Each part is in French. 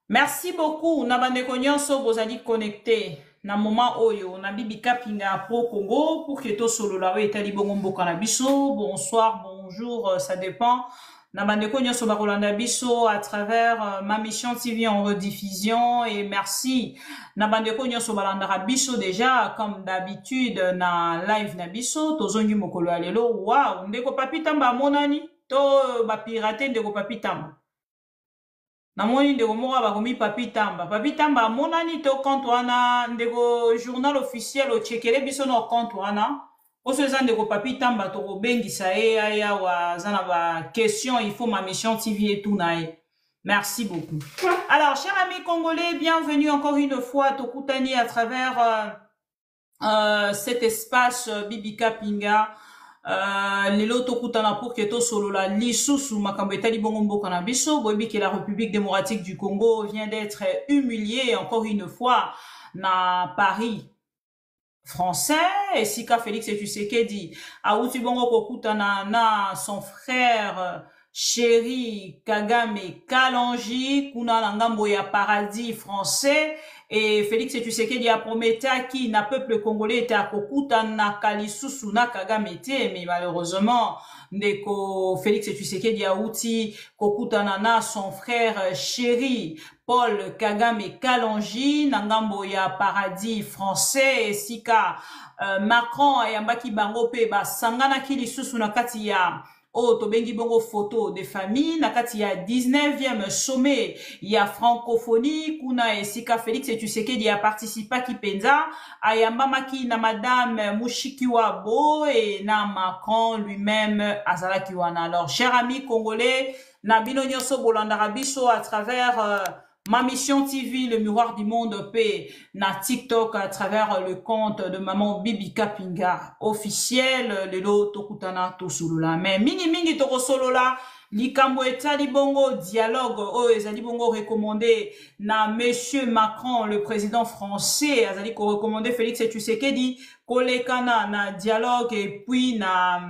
Merci beaucoup. Nabande nyonso bozali connecté. Na moment oyo, na bibika pinga pro Congo pour que to solo la we etali bongo mboka na biso. Bonsoir, bonjour, ça dépend. Nabande nyonso bakolanda biso à travers ma mission TV en rediffusion et merci. Nabande nyonso balanda biso déjà comme d'habitude na live na biso. Tozongi mokolo ya lelo. Wow, ndeko papitamba monani to ba pirate ndeko papitamba. Namoni ndeko moko bakomi Papi Tamba. Papi Tamba monani to compte wana ndeko journal officiel o chekele biso no compte wana. Oso eza ndeko Papi Tamba to kobengisa ye aya wa zana ba question il faut ma mission TV et tout nae. Merci beaucoup. Alors chers amis congolais, bienvenue encore une fois Tokutani à travers cet espace Bibika Pinga. Lelo tokutana pour que to solo la lisusu makambo etali bongo mboka na biso boyebi que la République démocratique du Congo vient d'être humiliée encore une fois na Paris français et sika Félix Tshisekedi auti bongo kokutana na son frère chéri Kagame Kalonji kuna na ngambo ya paradis français. Et Félix Tshisekedi a promis qui na peuple congolais était à kokuta na kalisusu na Kagame te, mais malheureusement ndeko Félix Tshisekedi a outi kokuta na son frère chéri Paul Kagame Kalonji na ngambo ya paradis français et sika Macron ayambaki bango pe ba sangana ki lisusu na kati ya oh, tobengi bongo photo de famille, nakati ya 19e sommet, ya francophonie, kuna esika Félix Tshisekedi a participé ki penza, ayambama ki na madame Mushikiwabo et na Macron lui-même azalaki wana. Alors, chers amis congolais, na bino nyonso bolandaka biso à travers ma mission TV, le miroir du monde, paix, na TikTok à travers le compte de maman Bibika Pinga officiel, le lot tokutana tosulula. Mais mingi toko solola, likambo etali bongo dialogue, oh ezali bongo recommandé na monsieur Macron, le président français, azali ko recommandé Félix Tshisekedi, kolekana na dialogue et puis na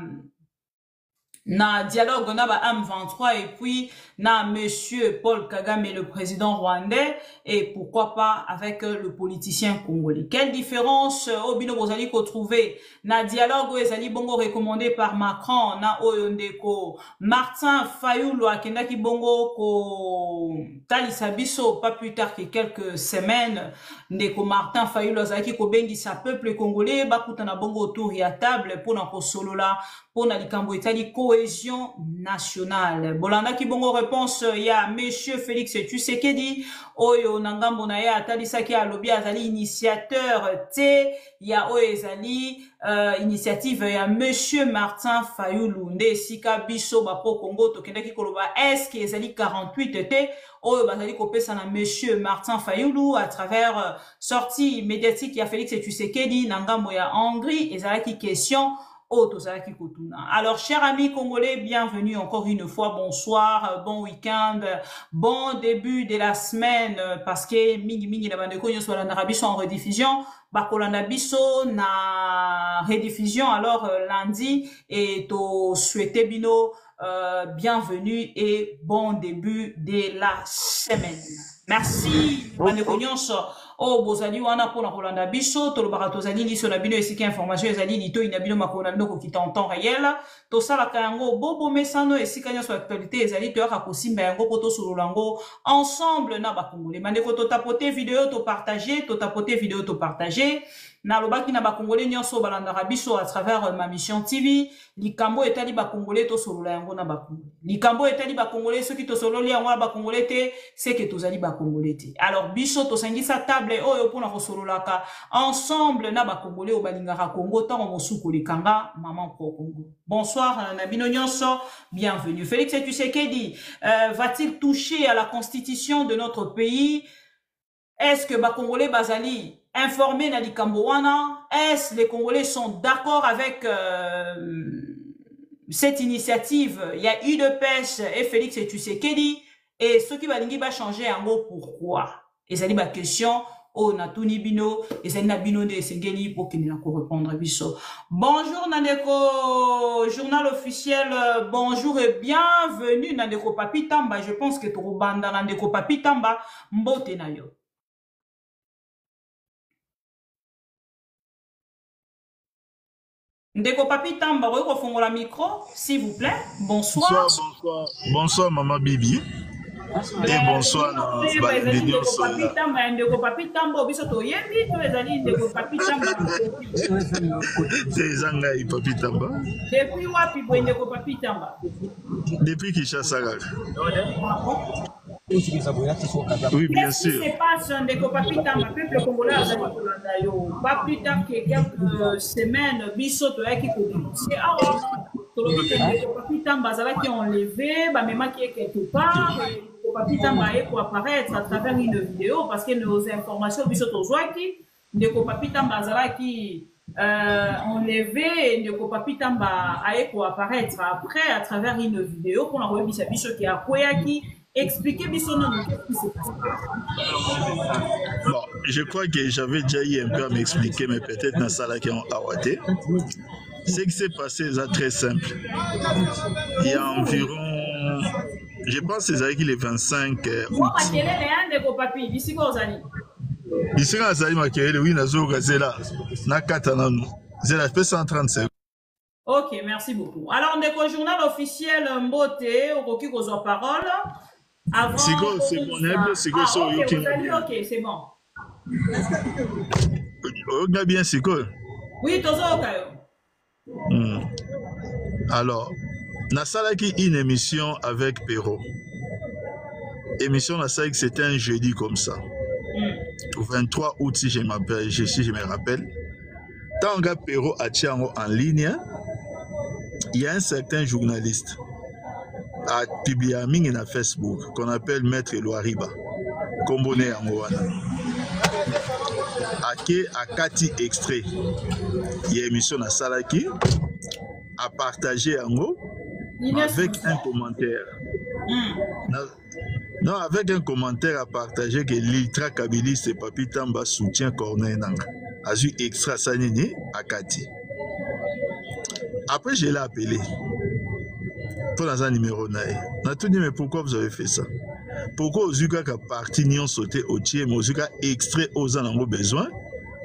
dialogue na ba M23 et puis na monsieur Paul Kagame le président rwandais et pourquoi pas avec le politicien congolais. Quelle différence obino bozali ko trouver na dialogue ezali bongo recommandé par Macron na oyondeko Martin Fayulu akendaki bongo ko talisa biso pas plus tard que quelques semaines ndeko Martin Fayulu azaki ko bengisa peuple congolais bakutana bongo autour ya table pona ko solola pona likambo etali cohésion nationale. Bolanda ki bongo réponse ya monsieur Félix Tshisekedi oyo nangambo na ya atalisaki alobi azali initiateur te ya oyo ezali initiative ya monsieur Martin Fayulu nde sika biso ba pro Congo tokendaki koloba est-ce que ezali 48 te oyo bazali kopesa na monsieur Martin Fayulu à travers sortie médiatique ya Félix Tshisekedi nangambo ya Hongrie ezalaki question. Alors, chers amis congolais, bienvenue encore une fois. Bonsoir, bon week-end, bon début de la semaine, parce que mingi na bande konyo soit la rabiso en rediffusion, bakolanda biso na rediffusion alors lundi et to souhaiter bino bienvenue et bon début de la semaine. Merci, bande konyo oh bozali wana pona kolanda biso tolobaka tozali liso na bino esika information ezali lito ina bino makona ndoko kita en temps réel to sala kango bobo mesano esika nyaso actualité ezali to yaka kosimba yango poto sololango ensemble na ba congolais mandeko to tapoter vidéo to partager na lobaki na ba congolais nyonso balanda biso à travers ma mission TV likambo etali ba congolais to solola yango na ba congolais likambo etali ba congolais ceux qui to sololi yango na ba congolais te c'est que tozali ba congolais te alors biso to sangisa table oyo pona ko sololaka ensemble na ba congolais o balingaka Congo tango mosuko likanga maman pro Congo. Bonsoir na bino nyonso, bienvenue. Félix Tshisekedi va-t-il toucher à la constitution de notre pays? Est-ce que ba congolais bazali informés na likambo wana? Est-ce les Congolais sont d'accord avec cette initiative? Il y a UDPS et Félix Tshisekedi et ceux qui va changer en gros pourquoi? Et ça dit ma question o na tuni bino ezali na bino nde esengeli po kende na ko répondre biso. Bonjour Nandeko journal officiel, bonjour et bienvenue Nandeko Papi Tamba. Je pense que to banda Nandeko Papi Tamba mbote na yo. Ndeko Papi Tamba, refondons la micro, s'il vous plaît. Bonsoir. Bonsoir, Maman Bibi. Et bonsoir, Ndeko Papi Tamba, biso to yebi, to ezali Ndeko Papi Tamba. C'est Zangai Papi Tamba. Depuis wapi bo Ndeko Papi Tamba? Depuis Kinshasa. Oui, bien sûr. Qu'est-ce qui se passe Ndeko Papi Tamba, peuple congolais azali kolanda yo. Pas plus tard que quelques semaines, biso to yaki ko dénoncer. Alors, tolobi que Ndeko Papi Tamba azalaki enlevé, ba memaki quelque part. Papi Tamba pour apparaître à travers une vidéo parce que nos informations biso tozwaki Ndeko Papi Tamba azalaki enlevé Ndeko Papi Tamba pour apparaître après à travers une vidéo pour envoyer biso qui a koyaki expliquer biso non qu'est-ce qui s'est passé. Bon, je crois que j'avais déjà eu un peu à m'expliquer mais peut-être dans ça là qui ont awaté. Ce qui s'est passé est très simple. Il y a environ, je pense que c'est le 25 août. Ici, quand ça m'a créé, oui, c'est là. C'est la 130 secondes. Ok, merci beaucoup. Alors, on est journal officiel Mbote, au qui qu'on a parole. Avant. C'est mon aide, c'est quoi ça? Ok, c'est bon. On a bien, c'est quoi? Oui, tout ça, ok. Alors, Nasalaki une émission avec Perrault. Émission Nasalaki, c'était un jeudi comme ça. Au 23 août, si je me rappelle. Tant que Perrault a Tiango en ligne, il y a un certain journaliste a publié un ming sur Facebook qu'on appelle Maître Loariba, Komboné Angoana. A Kati extrait. Il y a une émission Nasalaki. À partager en haut avec un commentaire. Non, avec un commentaire à partager que l'ultra-kabiliste et Papi Tamba soutient Corneille Nanga. A eu extra sanini à Kati. Après, je l'ai appelé. Pour dans un numéro naï. On a tout dit, mais pourquoi vous avez fait ça? Pourquoi aux Uka qui parti n'y ont sauté au tiers, mais aux Uka extrait aux en ont besoin,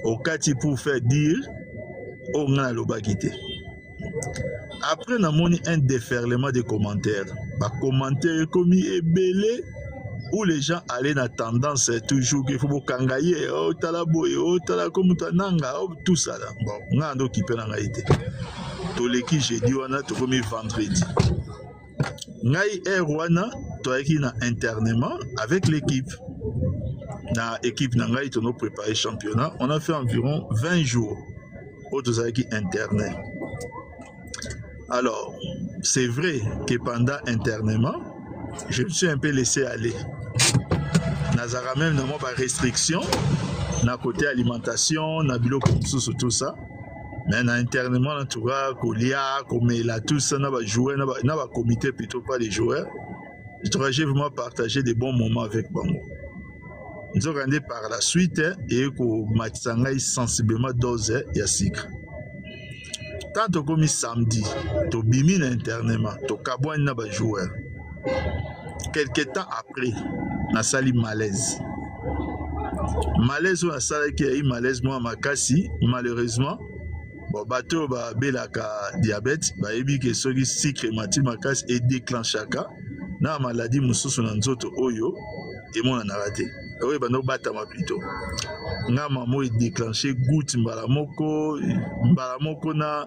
au Kati pour faire dire, au Ngana Loba quitté. Après, on a monté un déferlement de commentaires. Les commentaires commis et belé où les gens allaient dans tendance toujours qu'il faut kangaye, oh talaboye, oh talakomutananga, oh tout ça là. Bon, on a un occupé dans l'haïti. Tous les qui j'ai dit on a tout commis vendredi. Ngai Erwana, toi qui na internement avec l'équipe. Dans l'équipe Nangai, on a préparé le championnat. On a fait environ 20 jours. Autres avec internet. Alors, c'est vrai que pendant internement, je me suis un peu laissé aller. Nazara même dans ma restriction, dans côté alimentation, dans bilo sur tout ça. Mais dans internement, en tout cas, Kolia, Komela, tout ça, n'a pas joué, n'a pas comité plutôt pas les joueurs. J'ai vraiment partagé des bons moments avec Bango. Nous avons regardé par la suite et que Matisanga sensiblement dosé et à sucre. Quand tu as commis samedi, tu as bimi internement, tu as kabouin na ba joueur. Quelques temps après, na sali malaise. Malaise ou na sali qui a eu malaise moi makasi, malheureusement, bon bateau ba belaka diabète, ba ebi ke soki sucre mati makasi et déclenchaka na maladie mususu na nzoto oyo et moi na raté. Oui, ben nous battons plutôt. Nga maman est déclenché goutte mbalamoko na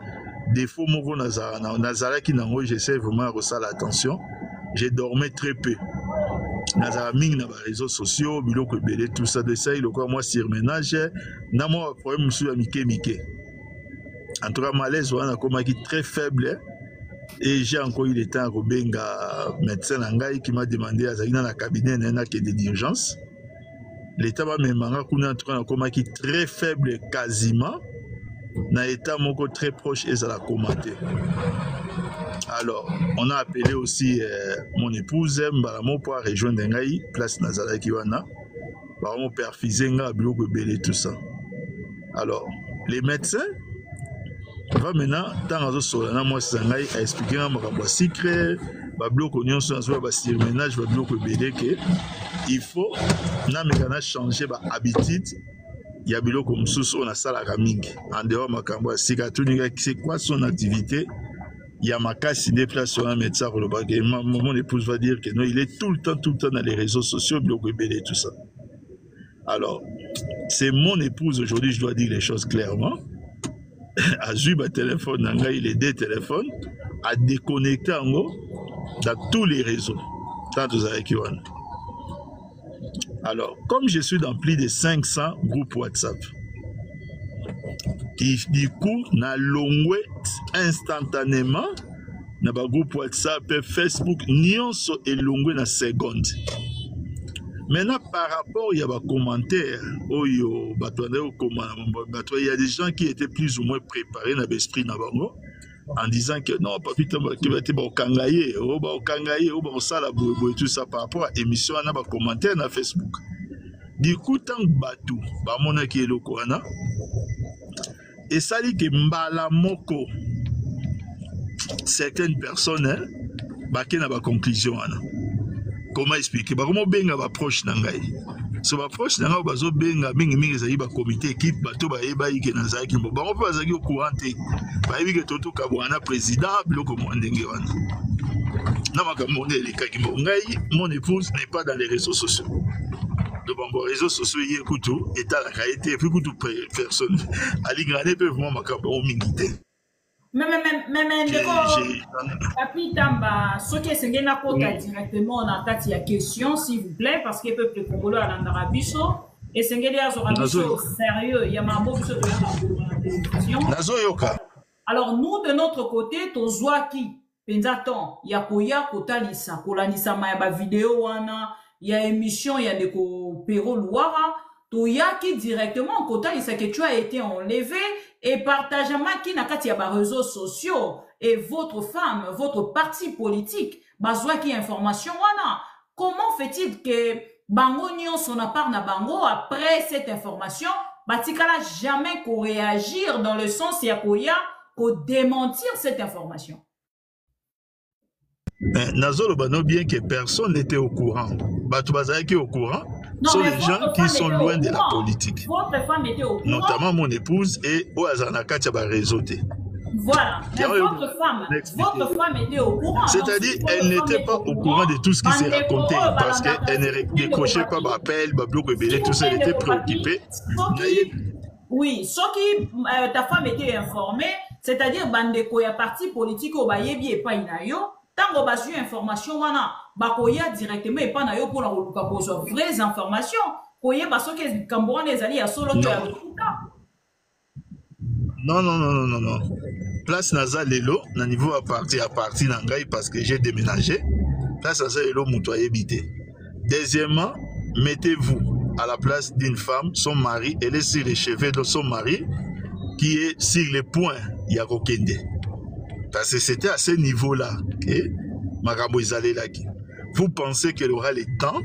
défaut moko nazara qui nango j'essaie vraiment de resserrer l'attention. J'ai dormi très peu. Nazara ming na réseaux sociaux, biloko belé tout ça de ça il quoi moi surménage na moi problème sur mike. En tout cas malaise on a comme qui très faible et j'ai encore eu le temps à rebenga médecin nangai qui m'a demandé à zalina na cabinet na que d'urgence. L'état va me manquer qu'on a un coma qui est très faible quasiment, dans l'état moko très proche et ça l'a commenté. Alors, on a appelé aussi mon épouse Mbalamo pour rejoindre Ngaï, place Nazala Kiwana. on perfusé tout ça. Alors, les médecins va maintenant dans un solana moi c'est à expliquer un secret bloc oignon sur un ménage bloc que il faut na changer habitude il y a bilo comme sous on a ça la gaming en dehors makambo c'est quoi son activité. Il y a ma casse des places sur un médecin mon épouse va dire que non il est tout le temps dans les réseaux sociaux bloc et tout ça. Alors c'est mon épouse aujourd'hui, je dois dire les choses clairement. À jouer téléphone, il est des téléphones, à déconnecter en haut dans tous les réseaux. Alors, comme je suis dans plus de 500 groupes WhatsApp, du coup, na longwe instantanément, na ba groupe WhatsApp et Facebook, nyonso et longwe na seconde. Maintenant, par rapport, il y a des commentaires, il y a des gens qui étaient plus ou moins préparés dans l'esprit en disant que non, pas putain, tu vas te kangaye, tout ça par rapport à l'émission, il y a des commentaires dans Facebook. Du coup, tant que Batou, mon qui est le Coran, et ça dit que Mbala Moko, certaines personnes, qui ont des conclusions. Comment expliquer? Comment benga ba proche nangai? So ba proche nangai bazo benga mingi ezali ba comité équipe bato ba yeba yike na zaki mbo. Ba mpo bazaki okurante. Ba yebi ke toto kabwana président biloko mwandenge wana. Na makambo ndele kakimbo. Ngai mon épouse n'est pas dans les réseaux sociaux. Donc les réseaux sociaux hier kutu état la qualité puis kutu personne. Ali grande peut vraiment makambo mingité. Mais Papi Tamba, ce qui est directement dans la question, s'il vous plaît, parce que le peuple congolais a l'Andarabiso, et c'est sérieux, il y a un mot de la télévision. Alors, nous, de notre côté, Tozoaki, Penzaton, il y a Koya, Kotalisa, Kolanisa, il y a vidéo, il y a émission, il y a des Péro Louara, Toyaki directement, Kotalisa, que tu as été enlevé, et partagez qui n'a qu'à tirer les réseaux sociaux et votre femme, votre parti politique, bazwa qui information wana. Comment fait-il que bango nyon son part na bango après cette information, batikala jamais qu'on réagir dans le sens ya koya ko démentir cette information? Nazolo bano bien que personne n'était au courant. Batou bazaki qui est au courant. Ce sont les gens qui sont loin de la politique. Votre femme était au courant. Notamment mon épouse et Oazanaka Tchaba réseauté. Voilà. Mais votre femme était au courant. C'est-à-dire, elle n'était pas au courant de tout ce qui s'est raconté parce qu'elle ne décrochait pas l'appel, tout ça, elle était préoccupée. Oui, ce qui ta femme était informée, c'est-à-dire Bandeko ya parti politique au Bayebi et pas inayo. Tant que vous avez information, vous avez directement et pas pour la vraies informations. Vous avez parce que Cambouan les alliés à solo. Non. Place Naza Lelo, na niveau à partir Nangaï parce que j'ai déménagé. Place Naza Lelo, Moutoye Bité. Deuxièmement, mettez-vous à la place d'une femme, son mari, elle est sur les cheveux de son mari, qui est sur les points Yakokende. Parce que c'était à ce niveau-là que Magambo Izale Laki. Vous pensez qu'elle aura le temps?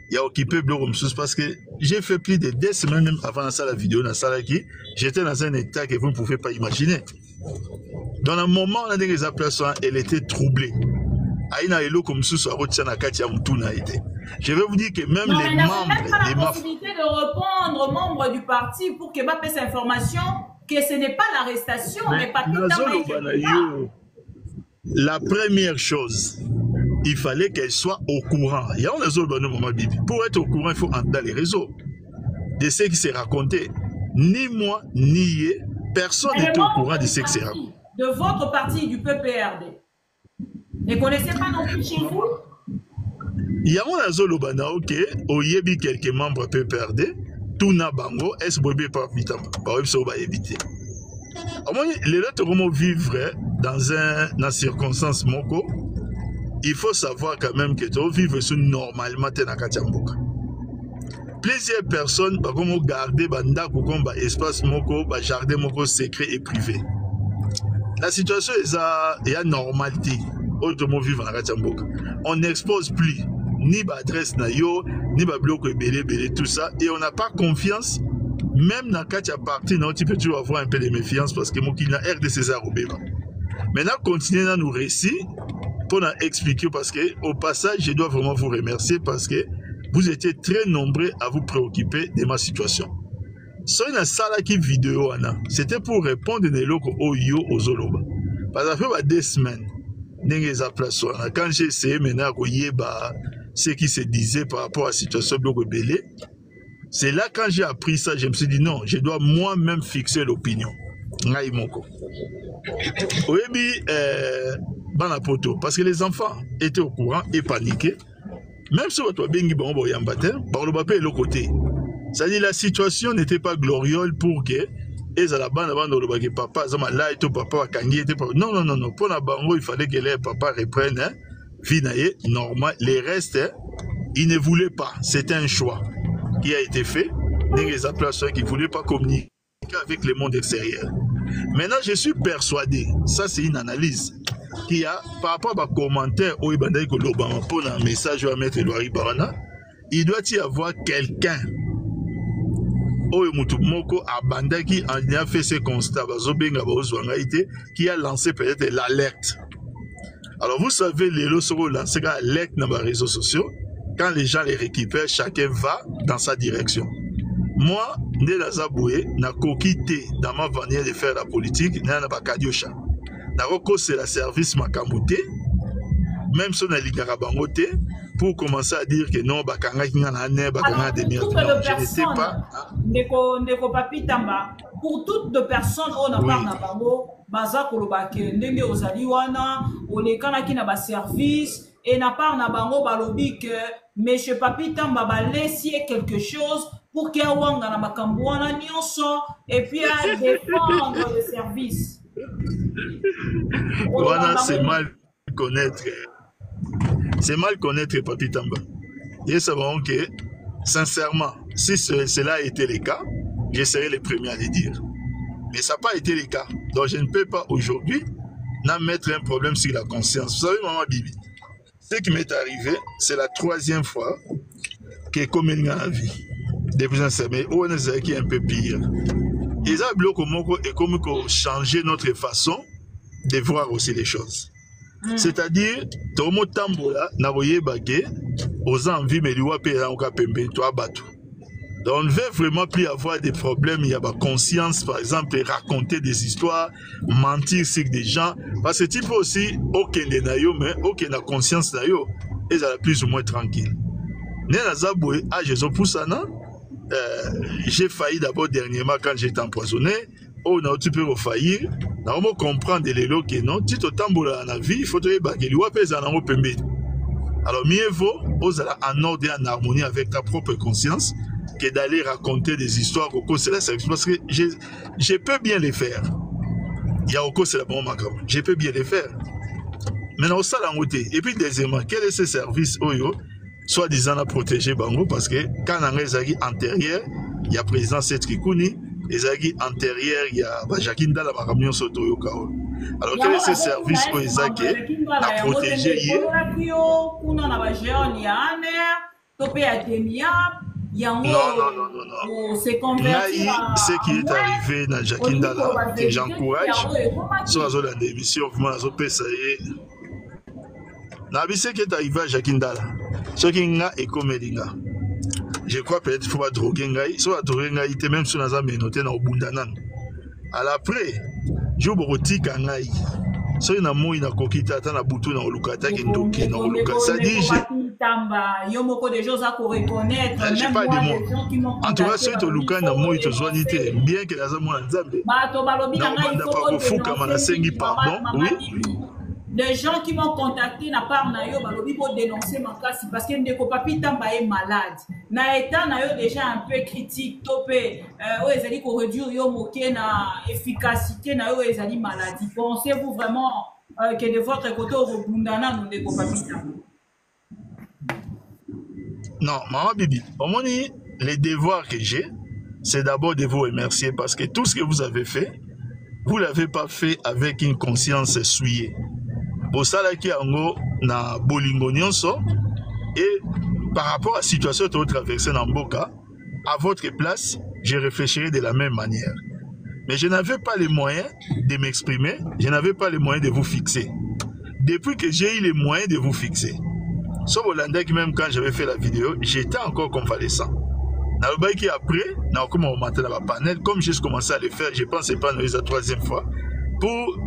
Il y a occupé Bloromsus parce que j'ai fait plus de 2 semaines même avant la vidéo dans Salaki. J'étais dans un état que vous ne pouvez pas imaginer. Dans un moment, on a dit que les appelations, elle était troublée. Aïna Elo comme sous sa route, je vais vous dire que même les membres. Elle n'a pas la possibilité de répondre membre du parti pour que Mbappé cette information. Que ce n'est pas l'arrestation, mais pas tout. La première chose, il fallait qu'elle soit au courant. Pour être au courant, il faut entrer dans les réseaux. De ce qui s'est raconté. Ni moi, ni eux, personne n'était au courant de ce qui s'est raconté. De votre parti, du PPRD. Ne connaissez pas non plus chez vous? Il y a un azolo bana, ok, au yebi quelques membres PPRD. Tout n'a bango, est-ce que pas vite, pas éviter. Les lettres vont vivre dans une circonstance moko. Il faut savoir quand même que tu vivre sous normalement dans Katiamboka. Plusieurs personnes vont garder banda comme espace moko, jardin moko secret et privé. La situation est à normalité. Autrement vivre dans Katiamboka. On n'expose plus ni l'adresse na yo, ni ba bloc belé, tout ça. Et on n'a pas confiance. Même dans quand tu as parti, non, tu peux toujours avoir un peu de méfiance parce que mon qui n'a RD César Obéba. Maintenant, continuez dans nos récits pour nous expliquer parce que au passage, je dois vraiment vous remercier parce que vous étiez très nombreux à vous préoccuper de ma situation. So une salle qui vidéo c'était pour répondre aux locaux aux Zoloba. Parce que ça fait 2 semaines. Quand j'ai essayé maintenant ce qui se disait par rapport à la situation de Belé, c'est là quand j'ai appris ça, je me suis dit non, je dois moi-même fixer l'opinion. Parce que les enfants étaient au courant et paniqués. Même si tu as bien dit que l'autre côté. C'est-à-dire la situation n'était pas glorieuse pour que et à la bande avant de papa là et tout papa non pour la bango il fallait que les papa reprennent vie normal les restes ils ne voulaient pas, c'était un choix qui a été fait les applaudissements qui ne voulaient pas communiquer avec le monde extérieur. Maintenant je suis persuadé, ça c'est une analyse qui a par rapport à commentaire au Ibanda pour un message à mettre Loari Barana, il doit y avoir quelqu'un qui a fait ce constat qui a lancé peut-être l'alerte. Alors vous savez, les lots seront lancés l'alerte dans les réseaux sociaux. Quand les gens les récupèrent, chacun va dans sa direction. Moi, ne la zaboué, n'a coquité dans ma manière de faire la politique, n'a pas kadiocha. N'a pas c'est la service makamouté, même si on a l'igarabangoté, pour commencer à dire que non, bakanga qui n'a bakanga de merde. Je n'étais pas. Ndeko papi tamba. Pour toutes les personnes, on a parlé d'abord, baza kolobake, ndenge ozali wana, on est kana qui n'a pas service, et n'a pas na bango balobi que monsieur papi tamba ba laisser quelque chose pour qu'il y ait wanga na makambo wana nyonso, et puis à défendre le service. Voilà, c'est mal connaître. C'est mal connaître Papi Tamba. Et savons que, sincèrement, si cela a été le cas, je serai le premier à le dire. Mais ça n'a pas été le cas. Donc je ne peux pas aujourd'hui mettre un problème sur la conscience. Vous savez, maman Bibi, ce qui m'est arrivé, c'est la 3e fois que comme il y a la vie. Depuis un certain on est un peu pire. Et ça, et comme changer notre façon de voir aussi les choses. C'est-à-dire, Tomo Tambola, Navoye Bagé, aux envies, mais lui, donc, on ne veut vraiment plus avoir des problèmes, il y a la conscience, par exemple, raconter des histoires, mentir sur des gens, parce que tu peux aussi, aucun de nayo, mais aucun de conscience nayo, et ça plus ou moins tranquille. Néna Zaboué, j'ai failli d'abord dernièrement quand j'étais empoisonné. Oh non, tu peux refaillir. On va comprendre les lots que non. Tu te tamboula dans la vie, il faut te baguer. Alors, mieux vaut, en ordre et en harmonie avec ta propre conscience que d'aller raconter des histoires au cours de la sélection. Parce que je peux bien les faire. Il y a au cours de la bonne macabre. Je peux bien les faire. Maintenant, au salon, et puis, deuxièmement, quel est ce service, soi-disant à protéger Bango, parce que quand on est antérieur, il y a président Setrikouni. Les aguilles antérieures, il y a Jacqueline Dalla Maramnion Soto Kao. Alors, quel est ce service pour les aguilles à protéger? Non. Ce qui est arrivé dans Jacqueline Dalla, que j'encourage, soit dans l'émission, vraiment, dans ce qui est arrivé à Jacqueline Dalla, ce qui est comédien. Je crois peut-être qu'il faut pas droguer ngai, soit droguer ngai, même si on a noté dans Bundanan. Alors après, je borotique ngai. So ina mo ina kokita ta na butu na olukata ki ndoki na oluka. Ça dit yo moko des choses à reconnaître. Même pas de moi. En tout cas, c'est to luka na mo ito zoanité, bien que la zamu na nzambe. Ba to balobi na ngai faut fuka mana sengi pardon. Oui. Des gens qui m'ont contacté na part na yo balobi pour dénoncer ma classe parce que ndeko papi tamba est malade. Na état na yo déjà un peu critique topé ezali ko réduire yo moké na efficacité na yo ezali maladie. Pensez-vous vraiment que de votre côté rebundana ndeko papi tamba? Non, maman Bibi, au moins les devoirs que j'ai, c'est d'abord de vous remercier parce que tout ce que vous avez fait, vous l'avez pas fait avec une conscience souillée. Bosalaki yango na bolingo nyonso Et par rapport à la situation que vous traversez dans Mboka, à votre place, je réfléchirais de la même manière. Mais je n'avais pas les moyens de m'exprimer, je n'avais pas les moyens de vous fixer. Depuis que j'ai eu les moyens de vous fixer, sauf au Landais, même quand j'avais fait la vidéo, j'étais encore convalescent. Après, comme on montait dans la panel, comme j'ai commencé à le faire, je pense que ce n'est pas la troisième fois, pour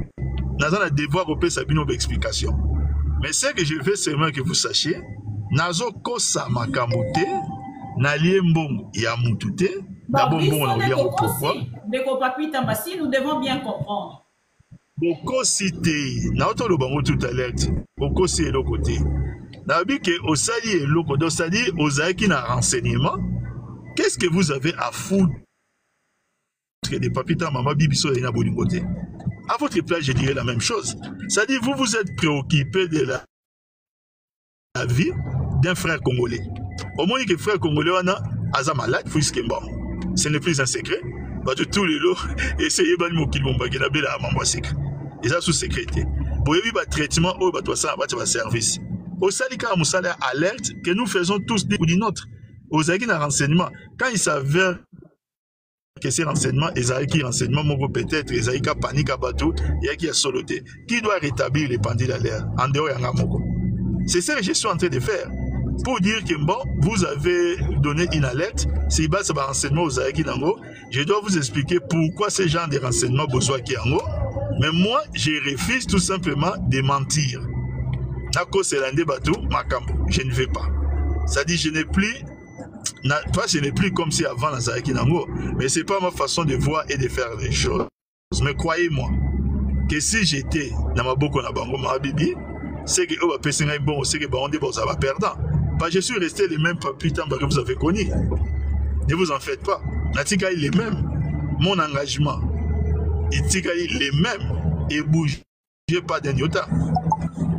devoir repérer sa explication. Mais ce que je veux seulement que vous sachiez, Nazo Kosa Makamute, Nalie Mbongo Yamutute, Nous devons bien comprendre. Beaucoup cité, Naoto le bango tout à l'heure, beaucoup c'est l'autre côté. Nabi que Osali et l'autre côté, c'est-à-dire Osaki n'a renseignement. Qu'est-ce que vous avez à foutre que des papita maman bibiso et n'a côté? À votre place, je dirais la même chose. C'est-à-dire vous vous êtes préoccupé de la vie d'un frère congolais. Au moins que frère congolais on a Aza malade, puisque bon, ce n'est plus un secret. Bah tous les lots, essayez de me qu'il bomba qui n'a pas la maman secret. Et ça sous sécurité. Pour éviter le traitement, au bateau ça va service. Au salika moussala alerte que nous faisons tous des du nôtre. Aux agues d'un renseignement, quand il s'avère que ces renseignements, les agues renseignements, peut-être, les agues panique à bateau, il y a qui a soloté. Qui doit rétablir les pendules à l'air en dehors de Yangamoko? C'est ça que je suis en train de faire. Pour dire que bon, vous avez donné une alerte, c'est bas ça va renseignement aux agues d'Ango. Je dois vous expliquer pourquoi ce genre de renseignements besoin qu'il y a en haut. Mais moi, je refuse tout simplement de mentir. Nako Selande Batou, Makambo, je ne vais pas. Ça dit, je n'ai plus. Toi, ce n'est plus comme si avant la Zahaki Nango, mais ce n'est pas ma façon de voir et de faire les choses. Mais croyez-moi, que si j'étais dans ma boko na bango ma bibi, c'est que va passer un bon, c'est que on dit bon ça va perdre. Parce que je suis resté les mêmes papitans que vous avez connus. Ne vous en faites pas. Natika il est même. Mon engagement, il est même et bouge pas d'un iota.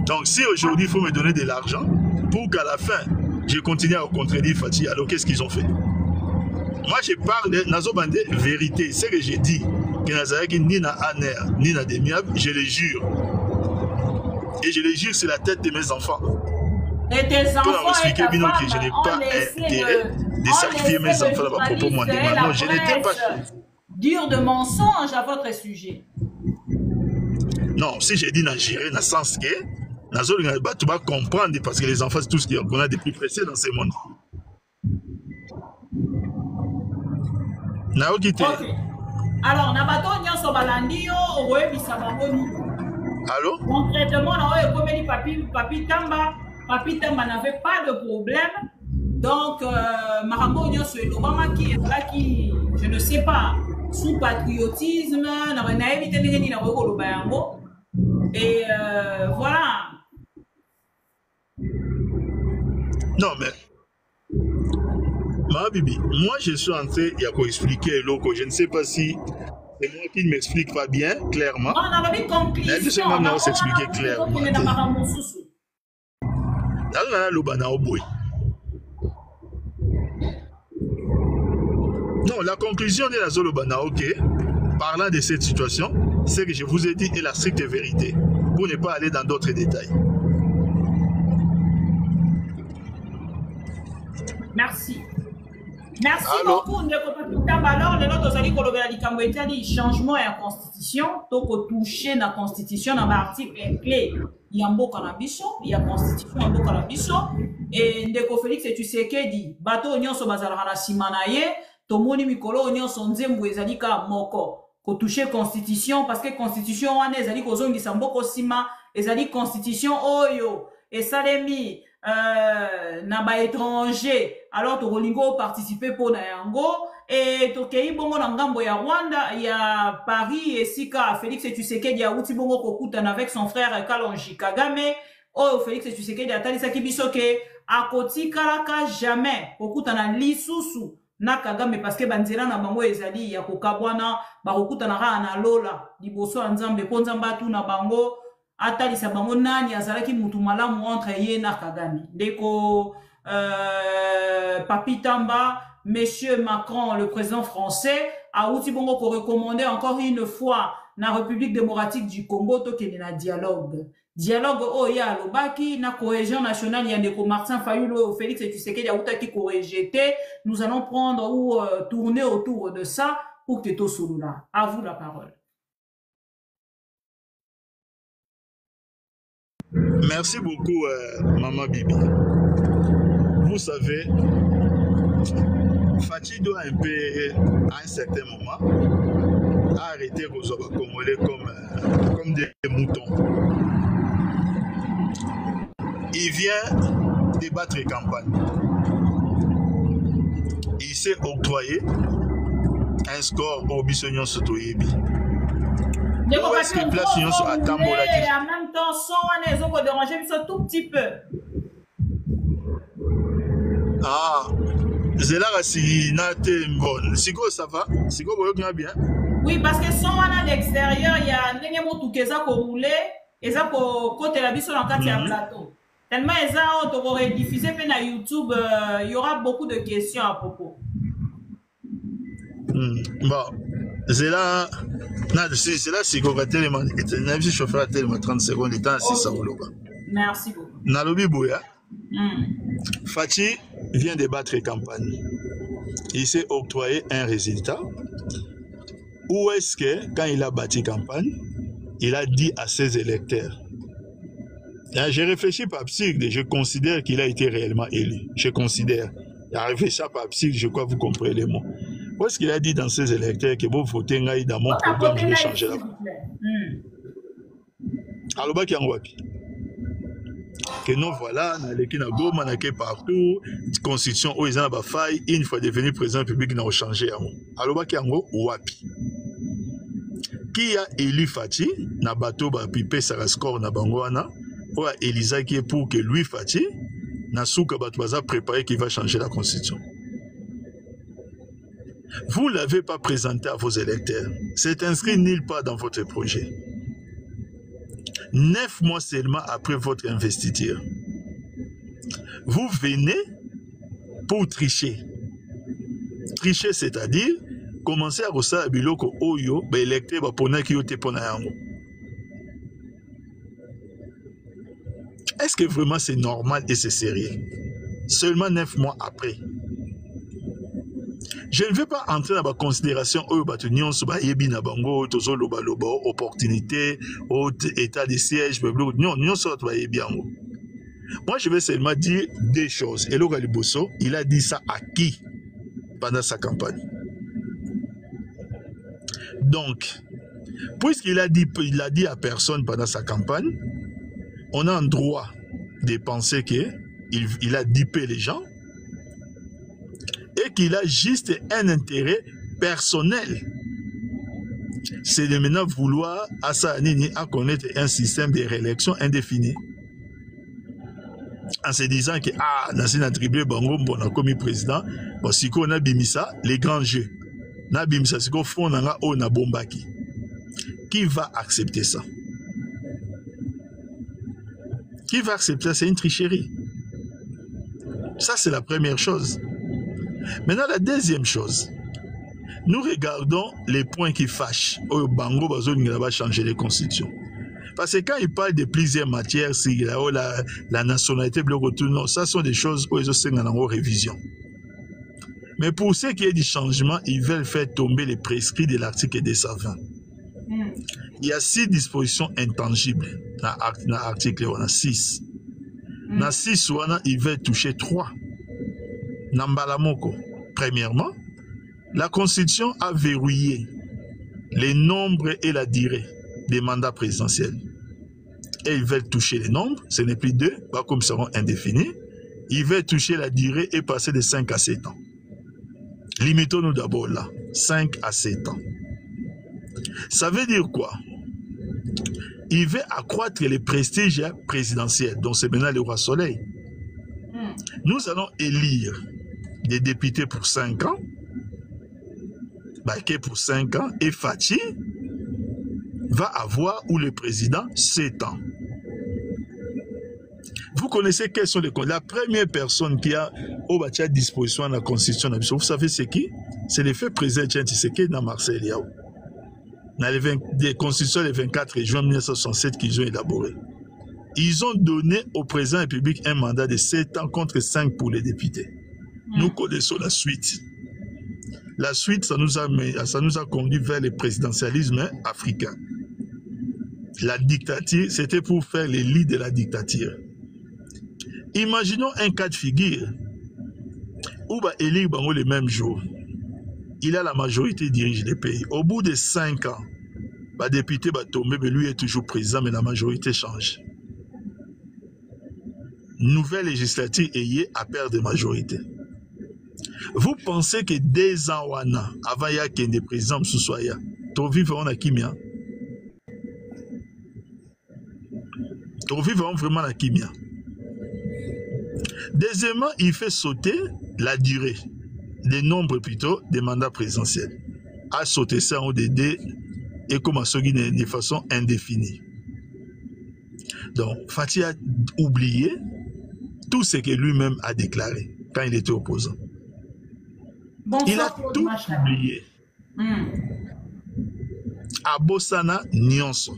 Donc si aujourd'hui il faut me donner de l'argent pour qu'à la fin je continue à contredire Fatih, alors qu'est-ce qu'ils ont fait? Moi je parle de Nazo Bandé vérité, c'est que j'ai dit que Nazaraki ni na aner ni na demiable, je le jure. Et je le jure sur la tête de mes enfants. Et tes enfants pour expliquer que je n'ai pas intérêt de sacrifier mes enfants là-bas pour moi. Non, je n'étais pas dur de mensonges à votre sujet. Non, si j'ai dit Nigérien, dans le sens que tu vas comprendre parce que les enfants, c'est tout ce qu'on a de plus précieux dans ce monde. Ok. Alors, Nabato Nyanso Balandio, Bisabangoni. Allô? Concrètement, Papi Tamba n'avait pas de problème. Donc, Marambo Nyanso et Obama qui est là, qui, je ne sais pas, sous patriotisme, et voilà. Non, mais ma bibi, moi je suis en train d'expliquer Loko. Je ne sais pas si c'est moi qui ne m'explique pas bien, clairement. On a envie de conclusion. Je sais pas s'expliquer clairement. Non, la conclusion de la Zolobana, ok, parlant de cette situation, c'est que je vous ai dit est la stricte vérité, pour ne pas aller dans d'autres détails. Merci. Merci beaucoup. Alors, le nôtre aussi dit changement à la constitution, donc toucher la constitution dans l'article clé. Il y a un beau cannabis, il y a constitution, un beau cannabis. Et Ndeko Félix, tu sais que dit, bateau nyon so bazalana simanaye, tomoni mikolo nyon son nzembo ezalika moko. Ko toucher constitution, parce que constitution wane ezali kozongi samboko sima, ezali constitution oyo, et salemi, na ba étranger, alors to rolingo participer pour na yango, et to kei bongo na ngambo ya Rwanda, ya Paris, et sika Félix Tshisekedi ya uti bongo kokutana avec son frère Kalonji Kagame, oh Félix Tshisekedi atalisa kibiso ke akoti kalaka jamais kokutana lisusu na Kagame parce que banzela na bango ezali ya kokabwana ba kokutana ka na lola liboso ya Nzambe po Nzambe atu na bango atalisa bango nani azalaki mutu malamu entre ye na Kagame. Ndeko Papi Tamba, Monsieur Macron, le président français, a outi bongo ko recommander encore une fois na République démocratique du Congo to kene na dialogue. dialogue oya lobaki na cohésion nationale yandeko Martin Fayulu Félix Tshisekedi Aouta qui rejeté. Nous allons prendre ou tourner autour de ça pour que tout soluna. À vous la parole. Merci beaucoup, Maman Bibi. Vous savez, Fatih doit un peu, à un certain moment, arrêter Rosoba Congolais comme des moutons. Il vient débattre campagne. Il s'est octroyé un score au Bissonnion Sotoyebi. Où est-ce qu'il place Union sur Atambola? En même temps, son les autres déranger un tout petit peu. Ah, c'est là que si Nate bon. Siko, ça va? Siko, vous voyez bien? Oui, parce que son à l'extérieur, il y a un dernier mot qui est roulé et ça pour côté la biso dans le plateau. Tellement ils ont rediffusé sur YouTube, il y aura beaucoup de questions à propos. Bon, c'est là, c'est là si vous avez tellement, je chauffeur tellement 30 secondes, le temps c'est ça. Merci beaucoup. Nalobi Bouya, Fatih vient débattre campagne. Il s'est octroyé un résultat. Où est-ce que, quand il a bâti campagne, il a dit à ses électeurs, j'ai réfléchi par psych, je considère qu'il a été réellement élu. Je considère. Il a réfléchi par psych, je crois que vous comprenez les mots. Où est-ce qu'il a dit dans ses électeurs que vous votez dans mon programme, je vais changer la vie. Alors, que non, voilà, qui n'a goma, n'a partout, constitution, où ils ont la faille, une fois devenu président public, n'a changé. Alors, wapi. Qui a élu Fatih, n'a bateau, pipé, ça la score, n'a bangouana, ou a Elisa qui est pour que lui, Fatih, n'a souka batouaza préparé qu'il va changer la constitution. Vous ne l'avez pas présenté à vos électeurs. C'est inscrit nulle part dans votre projet. 9 mois seulement après votre investiture. Vous venez pour tricher. Tricher, c'est-à-dire commencer à recevoir biloko oyo, électeur, pona ki yote pona yango. Est-ce que vraiment c'est normal et c'est sérieux? Seulement 9 mois après. Je ne veux pas entrer dans la considération opportunité, état de siège, moi je vais seulement dire des choses. Et Eloko Liboso, il a dit ça à qui pendant sa campagne? Donc, puisqu'il a dit à personne pendant sa campagne, on a un droit de penser qu'il a dupé les gens et qu'il a juste un intérêt personnel. C'est de maintenant vouloir à connaître un système de réélection indéfini. En se disant que, dans une attribué Bango, on a commis président, si on a bimisa, les grands jeux. Na bimisa, si on fond on a bombaki. Qui va accepter ça? Qui va accepter ça? C'est une tricherie. Ça, c'est la première chose. Maintenant, la deuxième chose, nous regardons les points qui fâchent. Au Bango, Bazoum va changer les constitutions. Parce que quand il parle de plusieurs matières, la nationalité, non, ça sont des choses où ils ont en révision. Mais pour ce qui est du changement, ils veulent faire tomber les prescrits de l'article 220. Il y a 6 dispositions intangibles dans l'article 6. Dans 6, ils veulent toucher 3. Nambalamoko. Premièrement, la Constitution a verrouillé les nombres et la durée des mandats présidentiels. Et ils veulent toucher les nombres, ce n'est plus 2, comme ils seront indéfinis. Ils veulent toucher la durée et passer de 5 à 7 ans. Limitons-nous d'abord là, 5 à 7 ans. Ça veut dire quoi? Il veut accroître les prestiges présidentiels, donc c'est maintenant le roi soleil. Nous allons élire des députés pour 5 ans, Baké pour 5 ans, et Fatih va avoir, ou le président, 7 ans. Vous connaissez quels sont les comptes. La première personne qui a au à disposition de la Constitution, vous savez c'est qui? C'est l'effet président Tshisekedi dans Marseille Liao. Dans les Constitutions les 24 juin 1967 qu'ils ont élaboré. Ils ont donné au président de la République un mandat de 7 ans contre 5 pour les députés. Nous connaissons la suite. La suite, ça nous a conduit vers le présidentialisme africain. La dictature, c'était pour faire l'élite de la dictature. Imaginons un cas de figure où élire Bango le même jour. Il a la majorité, dirige le pays. Au bout de 5 ans, le député va tomber, mais lui est toujours président, mais la majorité change. Nouvelle législature ayée à perdre de majorité. Vous pensez que 2 ans avant il y a des présidents sous soya, tu vivre en Kimia? Tu vivre vraiment la Kimia? Deuxièmement, il fait sauter la durée, le nombre plutôt des mandats présidentiels. A sauté ça en ODD et comme à de façon indéfinie. Donc, Fatih a oublié tout ce que lui-même a déclaré quand il était opposant. Il a tout oublié. À Bossana, Nyonso.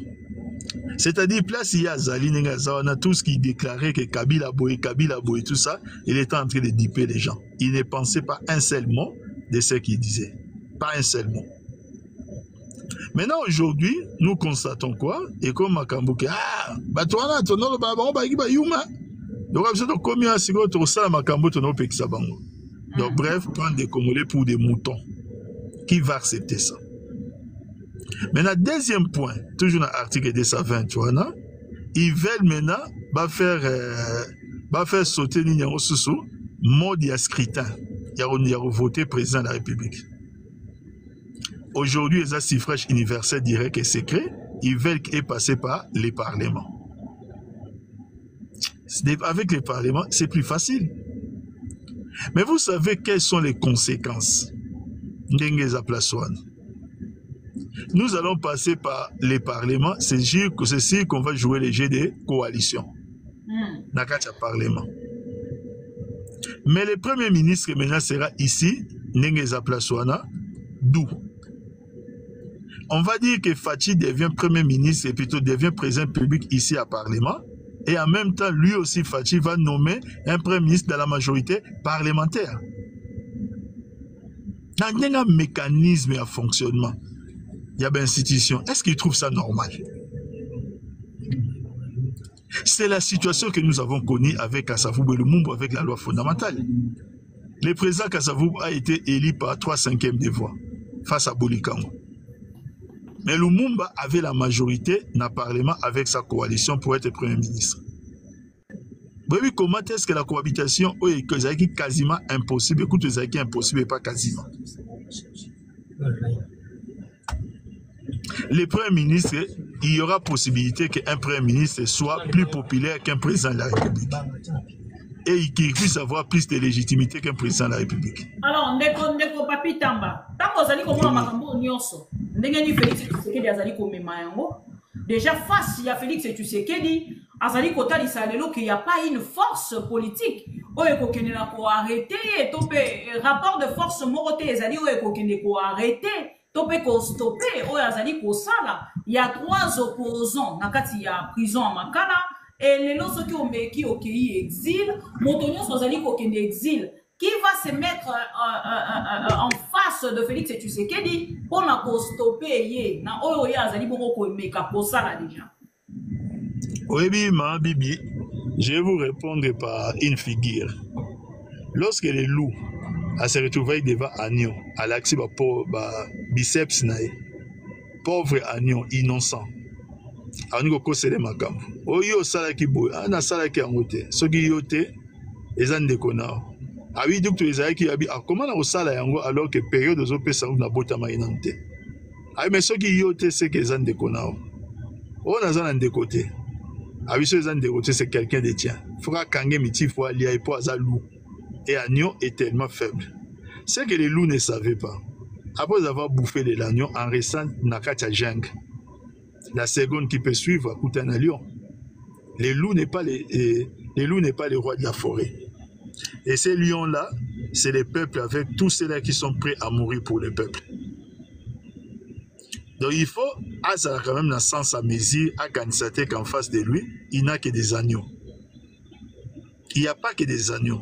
C'est-à-dire, place il y a Zali, tout ce qui déclarait que Kabila Boye, tout ça, il était en train de diper les gens. Il ne pensait pas un seul mot de ce qu'il disait. Pas un seul mot. Maintenant, aujourd'hui, nous constatons quoi? Et comme Makambouke, donc, bref, prendre des Congolais pour des moutons. Qui va accepter ça? Maintenant, deuxième point, toujours dans l'article 220, ils veulent maintenant faire sauter Ninyaro Soussou, mode de scrutin. Il y a voté président de la République. Aujourd'hui, les suffrages universels direct et secret, ils veulent passer par les parlements. Avec les parlements, c'est plus facile. Mais vous savez quelles sont les conséquences? Nous allons passer par les parlements, c'est sûr qu'on va jouer les jeux de coalition. Dans le parlement. Mais le premier ministre maintenant sera ici, d'où? On va dire que Fatih devient premier ministre et plutôt devient président public ici à Parlement. Et en même temps, lui aussi, Fatih va nommer un premier ministre dans la majorité parlementaire. Dans un mécanisme et un fonctionnement, il y a une institution. Est-ce qu'il trouve ça normal? C'est la situation que nous avons connue avec Kassavou et Lumumba avec la loi fondamentale. Le président Kassavou a été élu par 3/5 des voix face à Bolikango. Mais Lumumba avait la majorité dans le Parlement avec sa coalition pour être Premier ministre. Vous voyez comment est-ce que la cohabitation est quasiment impossible? Écoute, c'est impossible et pas quasiment. Le Premier ministre, il y aura possibilité qu'un Premier ministre soit plus populaire qu'un président de la République. Et qu'il puisse avoir plus de légitimité qu'un président de la République. Alors, Ndeko Papi Tamba, tant que vous avez Makambo Nyonso, Ndengeni Félix Tshisekedi Azali Komemayango, déjà face à Félix Tshisekedi, Azali Kota Lisalelo qu'il n'y a pas une force politique. Oyeko Kene na ko arrêter, topé rapport de force moroté, Azali Oyeko Kene ko arrêter, topé ko stopper, Azali ko sala. Il y a 3 opposants, nakati ya prison à Makala. Et les gens qui ont vécu au pays exil, Motonio Sozali Kokende exil, qui va se mettre en face de Félix Tshisekedi pour la stopper na Oya Azali Boko Meka pour ça là déjà. Oui, Bibi, je vais vous répondre par une figure. Lorsque les loups se retrouvent devant Agnon, à l'axe biceps nae, pauvre Agnon innocent. Aniko kosele makambo oyo sala ki boy ana sala ki angote soki yote ezande konao awi duk to ezaki abi akomana osala yango alors que période zo pesa na botama inante ai mais soki yote c'est que ezande konao on a zana de côté awi so ezande de côté c'est quelqu'un de tien fera kange miti fois lia et pour azalou et Agnon est tellement faible c'est que les loups ne savaient pas après avoir bouffé de l'agneau en restant nakacha jeng. La seconde qui peut suivre à Koutana Lyon. Les loups n'est pas les rois de la forêt. Et ces lions-là, c'est les peuples avec tous ceux-là qui sont prêts à mourir pour le peuple. Donc il faut, ça quand même dans le sens à mesure, à candidater qu'en face de lui, il n'a que des agneaux. Il n'y a pas que des agneaux.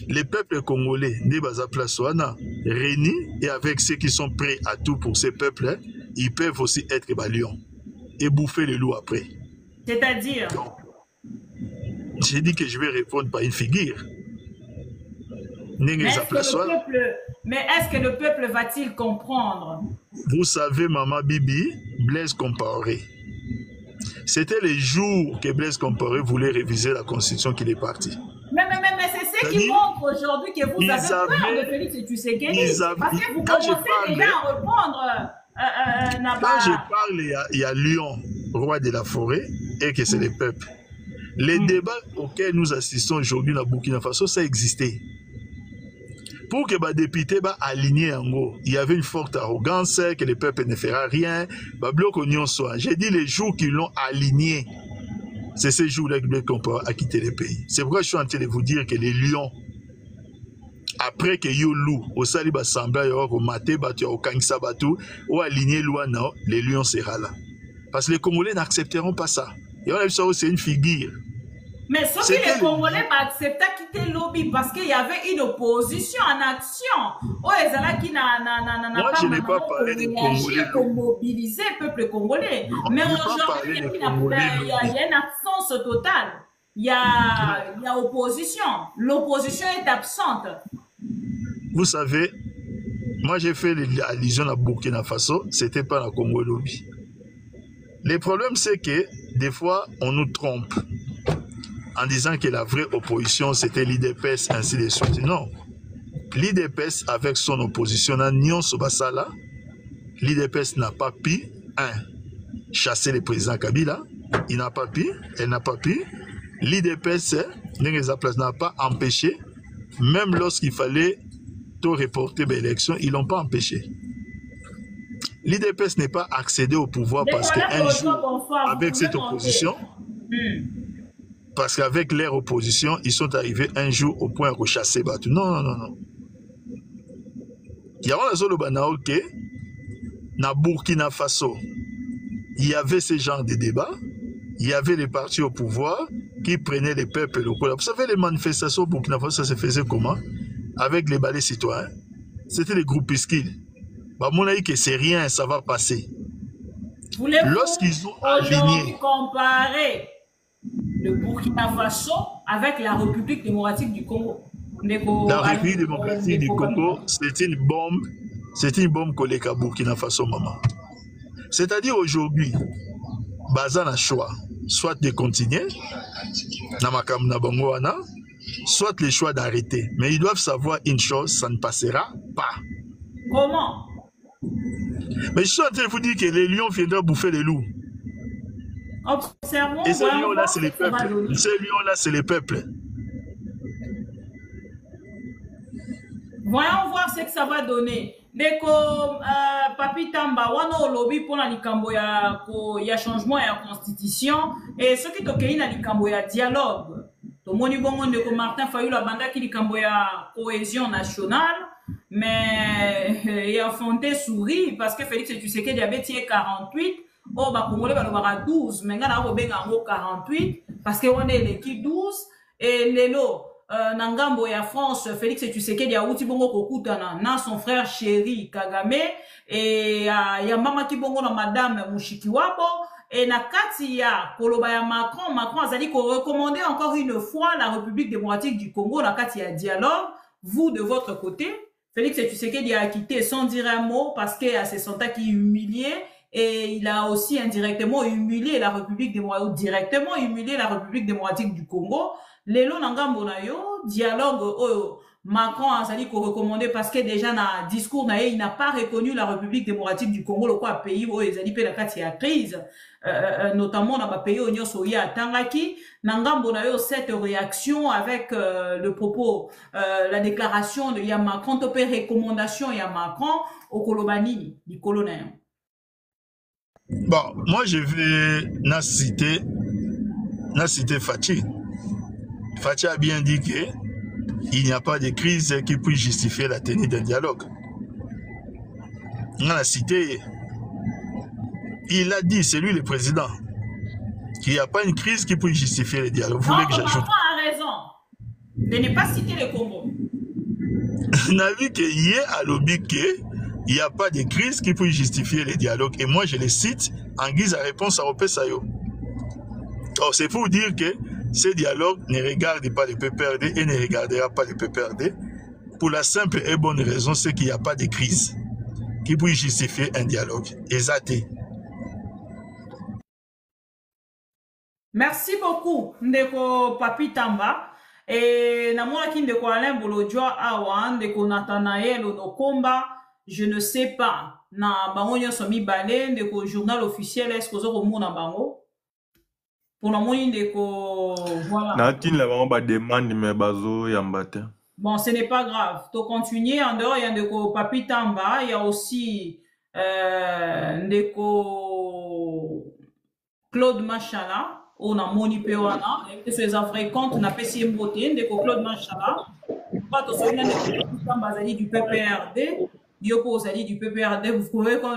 Les peuples congolais, Nebaza Plassoana, réunis et avec ceux qui sont prêts à tout pour ces peuples, ils peuvent aussi être lions et bouffer les loups après. C'est-à-dire? J'ai dit que je vais répondre par une figure. Mais est-ce que le peuple va-t-il comprendre? Vous savez, Maman Bibi, Blaise Compaoré. C'était les jours que Blaise Compaoré voulait réviser la constitution qu'il est parti. Mais c'est ce qui montre aujourd'hui que vous avez peur de Félix Tshisekedi. Parce que vous commencez déjà à répondre. Quand je parle, il y a Lion, roi de la forêt, et que c'est le peuple. Les débats auxquels nous assistons aujourd'hui dans Burkina Faso, ça existait. Pour que les députés soient alignés en gros, il y avait une forte arrogance, que le peuple ne fera rien. J'ai dit les jours qu'ils l'ont aligné, c'est ces jours-là qu'on peut quitter le pays. C'est pourquoi je suis en train de vous dire que les lions, après que yo loup, au sali basamba, au maté, au kangsa batu, au aligné louana, les lions seront là. Parce que les Congolais n'accepteront pas ça. Et on a vu ça aussi, c'est une figure. Mais sauf que les Congolais acceptent quitter le lobby parce qu'il y avait une opposition en action. Moi, je n'ai pas parlé des Congolais. Pour mobiliser le peuple congolais. Non, mais aujourd'hui, il y a une absence totale. Il y a opposition. L'opposition est absente. Vous savez, moi j'ai fait l'allusion à Burkina Faso, c'était pas la Congo lobby. Le problème c'est que des fois on nous trompe en disant que la vraie opposition c'était l'IDPS ainsi de suite. Non, l'IDPS avec son opposition à Nyon Sobasala, l'IDPS n'a pas pu chasser le président Kabila, il n'a pas pu, elle n'a pas pu. L'IDPS n'a pas empêché, même lorsqu'il fallait tout reporter l'élection, ils ne l'ont pas empêché. L'IDPS n'est pas accédé au pouvoir parce qu'un jour, avec cette opposition, parce qu'avec leur opposition, ils sont arrivés un jour au point de chasser Batu. Non. Il y a un zone que na Burkina Faso, il y avait ce genre de débat, il y avait les partis au pouvoir qui prenaient les peuples locaux. Vous savez, les manifestations au Burkina Faso, ça se faisait comment? Avec les balais citoyens. C'était les groupuscules. Bah, mon avis que c'est rien, ça va passer. Lorsqu'ils ont aligné, comparer le Burkina Faso avec la République démocratique du Congo. La République démocratique du Congo, c'est une bombe collée à Burkina Faso, maman. C'est-à-dire aujourd'hui, Bazan a choix, soit de continuer, soit le choix d'arrêter. Mais ils doivent savoir une chose, ça ne passera pas. Comment? Mais je suis en train de vous dire que les lions viendront bouffer les loups. Observons. Et ces lions-là, c'est les peuples. Ces lions-là, c'est les peuples. Voyons voir ce que ça va donner. Dès que Papi Tamba, wana lobby pour la likambo ya changement et la constitution, et ce qui est na likambo ya dialogue. To moni bongo ndeko Martin Fayulu banda ki likambo ya cohésion nationale, mais il a fondé souris parce que Félix Tshisekedi a bêté 48, oh ba Congolais ba lobara 12, mais ngana ko benga ngo 48 parce que on est l'équipe 12 et lelo Nangambo ya France, Félix Tshisekedi a outi bongo kokutana na son frère chéri Kagame et ya mama ki bongo na madame Mushikiwabo et na kati ya koloba ya Macron azali ko recommander encore une fois la République démocratique du Congo na kati ya dialogue. Vous de votre côté, Félix Tshisekedi a quitté sans dire un mot parce que à ses sentait qui humilié et il a aussi indirectement humilié la République démocratique, directement humilié la République démocratique du Congo. Lelo nangambo na yo dialogue Macron a sali ko recommander parce que déjà na discours na il n'a pas reconnu la République démocratique du Congo le quoi pays où ils allaient la carte ya crise notamment dans pays où nyoso ya tangaki nangambo na yo cette réaction avec le propos la déclaration de ya Macron topé recommandation ya Macron au kolobani du colonel. Bon, moi je vais na citer Fachi. Fachi a bien dit qu'il n'y a pas de crise qui puisse justifier la tenue d'un dialogue. On a cité il a dit, c'est lui le président, qu'il n'y a pas une crise qui peut justifier le dialogue. Vous Non, voulez que ton j'ajoute? patron a raison de ne pas citer le Congo. On a vu qu'il y a à lobby qu'il n'y a pas de crise qui peut justifier les dialogues. Et moi, je les cite en guise de réponse à Opesayo. Alors, c'est pour dire que ces dialogues ne regardent pas le PPRD et ne regardera pas le PPRD. Pour la simple et bonne raison, c'est qu'il n'y a pas de crise qui peut justifier un dialogue. Exacté. Merci beaucoup, Ndeko Papi Tamba. Et namonaki Ndeko Alain Bolodjoa Awa, Ndeko Nathanaël Onokomba, je ne sais pas. Na bango nyonso mibale, Ndeko journal officiel, est-ce que vous avez na bango? Pour la moyenne Ndeko, voilà. Natin la bango ba demande mais bazo yambate. Bon, ce n'est pas grave. To continuer, en dehors, il y a Ndeko Papi Tamba, il y a aussi Ndeko Claude Machala. On a moni pe wana et ces fréquentes na pesi mbote ndeko Claude Machala pas to soina ndeko Tamba zali du PPRD Dioko zali du PPRD vous pouvez donc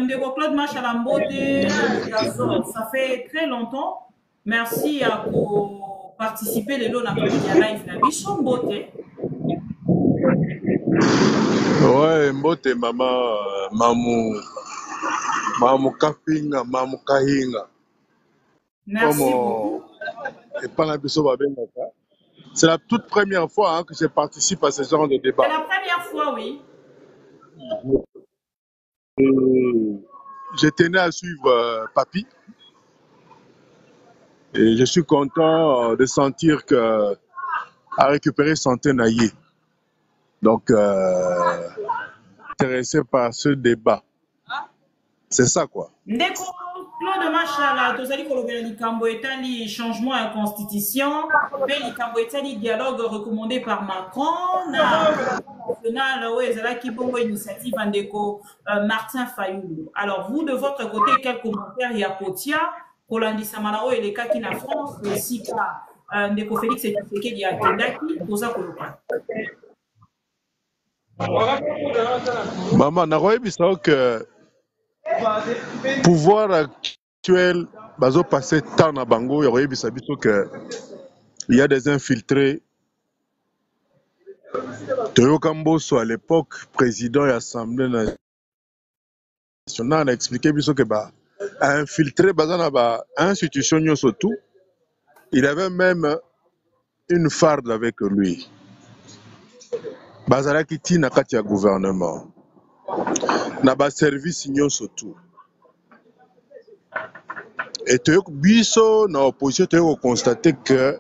ndeko Claude Machala mbote ça fait très longtemps merci à pour participer les lots na live na biso mbote. Ouais, mbote mama Mamu Kapinga, Mamu Kahinga. Merci beaucoup. C'est la toute première fois que je participe à ce genre de débat. C'est la première fois, oui. Je tenais à suivre Papi. Et je suis content de sentir que a récupéré son tenaillé. Donc, intéressé par ce débat. C'est ça, quoi. Ndeko Claude Machala, tozali kolobela likambo etali changement à la constitution, pe likambo etali dialogue recommandé par Macron, national, ouais, ezalaki bongo initiative Ndeko Martin Fayoulou. Alors vous, de votre côté, quel commentaire y a Kotia, Kolandisa Manao et les Kaki na France, ainsi qu'à Ndeko Félix Tshisekedi ya Kendaki, toza koloba. Maman, nakoyebisa que pouvoir actuel, bazo passé tant na bango, yakoyebisa biso que il y a des infiltrés. Toyo Kamboso à l'époque, président de l'Assemblée nationale, a expliqué biso que bah infiltré bazana ba institution nyonso tout. Il avait même une farde avec lui. Bazala kiti na kati ya gouvernement. Na ba service nyonso tout. Et toyo biso na opposition toyo constater que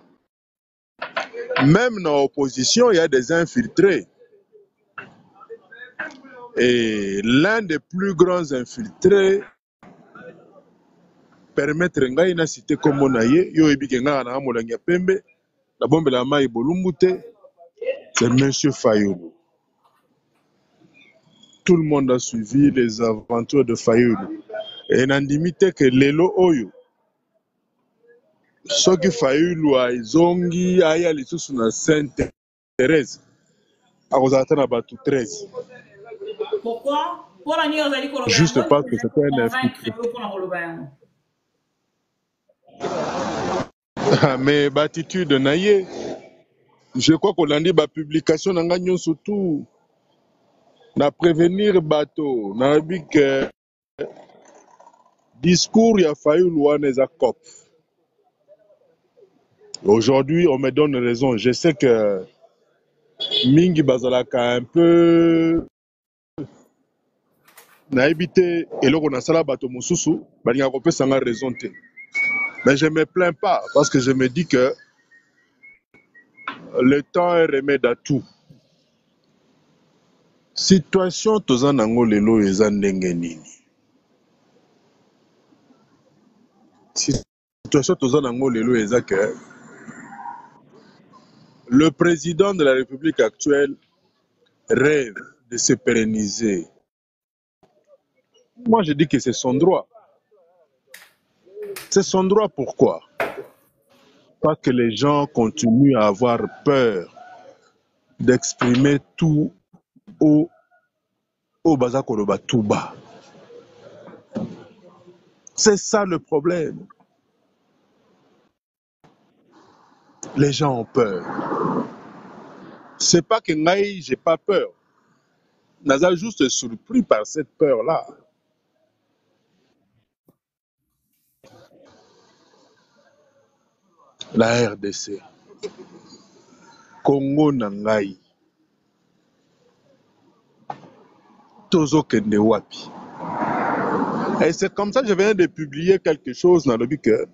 même dans l'opposition, il y a des infiltrés. Et l'un des plus grands infiltrés, permettre ngai na cité comme Monaye, yo ebike nga na Molangia Pembe, la bombe la maille Bolumbute, c'est Monsieur Fayoulou. Tout le monde a suivi les aventures de Fayoulou. Et n'andimite que Lelo Oyo. Ce qui Fayoulou a izongi aya lisusu na Sainte-Thérèse. A Rosatana Batu 13. Pourquoi? Juste parce que c'était un infiltré. Mais l'attitude de Naye, je crois qu'on a dit la publication n'a gagné surtout na prévenir bateau, na dit que discours il a fallu loin les accords. Aujourd'hui, on me donne raison. Je sais que Mingi Bazalaka un peu na évité et là on a sala bateau mususu, bani a compris ça raison. Mais je ne me plains pas parce que je me dis que le temps est remède à tout. Situation tozan nango lelo eza ndenge nini. Situation tozan nango lelo eza que le président de la République actuelle rêve de se pérenniser. Moi je dis que c'est son droit. C'est son droit pourquoi? Parce que les gens continuent à avoir peur d'exprimer tout haut au baza koloba tout bas. C'est ça le problème. Les gens ont peur. C'est pas que ngai, j'ai pas peur. Naza juste surpris par cette peur-là. La RDC, Congo Nangai, Tozo Kende Wapi. Et c'est comme ça que je viens de publier quelque chose dans le but que